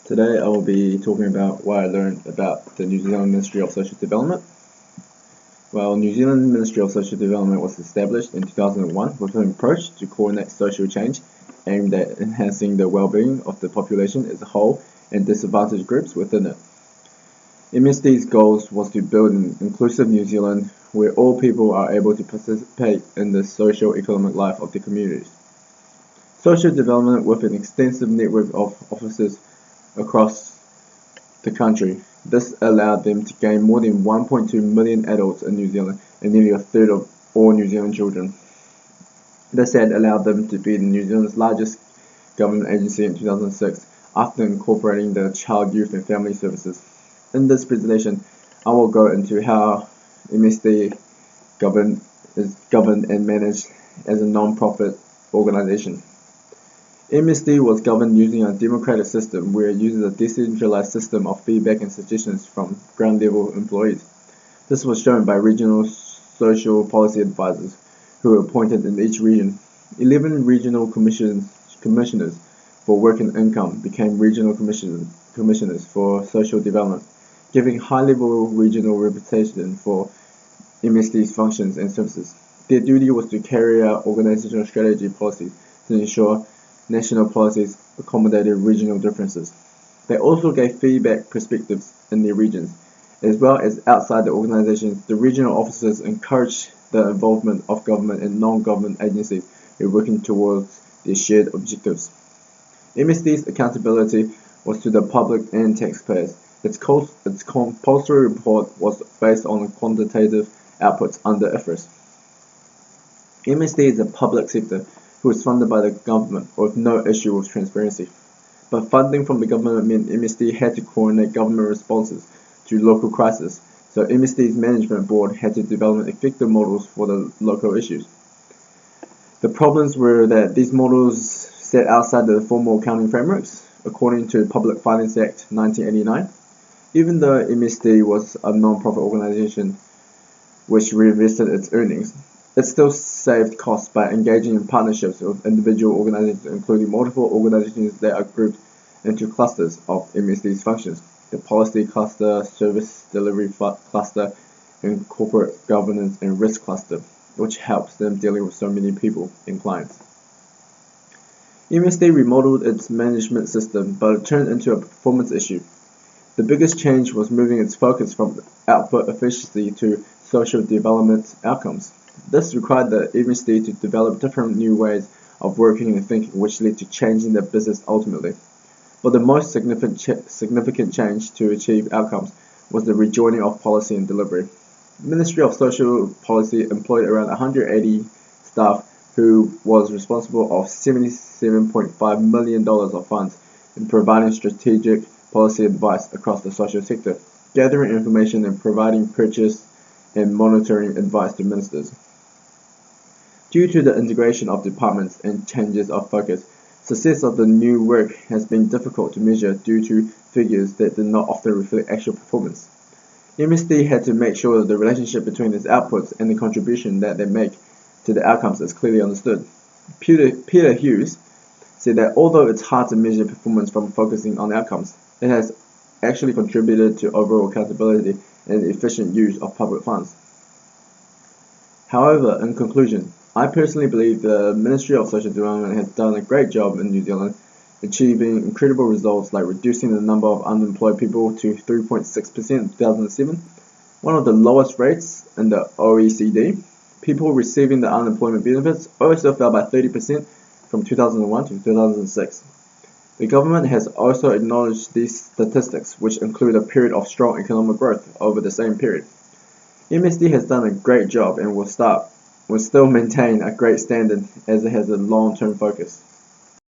Today I will be talking about what I learned about the New Zealand Ministry of Social Development. Well, New Zealand Ministry of Social Development was established in 2001 with an approach to coordinate social change aimed at enhancing the well-being of the population as a whole and disadvantaged groups within it. MSD's goals was to build an inclusive New Zealand where all people are able to participate in the socio-economic life of their communities. Social development with an extensive network of offices across the country. This allowed them to gain more than 1.2 million adults in New Zealand and nearly a third of all New Zealand children. This had allowed them to be New Zealand's largest government agency in 2006 after incorporating the Child, Youth and Family Services. In this presentation, I will go into how MSD is governed and managed as a non-profit organization. MSD was governed using a democratic system where it uses a decentralized system of feedback and suggestions from ground level employees. This was shown by regional social policy advisors who were appointed in each region. 11 regional commissioners for work and income became regional commissioners for social development, giving high-level regional representation for MSD's functions and services. Their duty was to carry out organizational strategy policies to ensure national policies accommodated regional differences. They also gave feedback perspectives in their regions, as well as outside the organizations. The regional officers encouraged the involvement of government and non-government agencies in working towards their shared objectives. MSD's accountability was to the public and taxpayers. Its compulsory report was based on quantitative outputs under IFRS. MSD is a public sector who is funded by the government with no issue with transparency. But funding from the government meant MSD had to coordinate government responses to local crises, so MSD's management board had to develop effective models for the local issues. The problems were that these models sat outside the formal accounting frameworks, according to Public Finance Act 1989. Even though MSD was a non-profit organization which reinvested its earnings, it still saved costs by engaging in partnerships with individual organizations, including multiple organizations that are grouped into clusters of MSD's functions: the policy cluster, service delivery cluster, and corporate governance and risk cluster, which helps them dealing with so many people and clients. MSD remodeled its management system, but it turned into a performance issue. The biggest change was moving its focus from output efficiency to social development outcomes. This required the MSD to develop different new ways of working and thinking, which led to changing their business ultimately. But the most significant change to achieve outcomes was the rejoining of policy and delivery. The Ministry of Social Policy employed around 180 staff who was responsible of $77.5 million of funds in providing strategic policy advice across the social sector, gathering information and providing purchase and monitoring advice to ministers. Due to the integration of departments and changes of focus, success of the new work has been difficult to measure due to figures that did not often reflect actual performance. MSD had to make sure that the relationship between its outputs and the contribution that they make to the outcomes is clearly understood. Peter Hughes said that although it's hard to measure performance from focusing on outcomes, it has actually contributed to overall accountability and efficient use of public funds. However, in conclusion, I personally believe the Ministry of Social Development has done a great job in New Zealand, achieving incredible results like reducing the number of unemployed people to 3.6% in 2007, one of the lowest rates in the OECD. People receiving the unemployment benefits also fell by 30% from 2001 to 2006. The government has also acknowledged these statistics, which include a period of strong economic growth over the same period. MSD has done a great job and will still maintain a great standard as it has a long-term focus.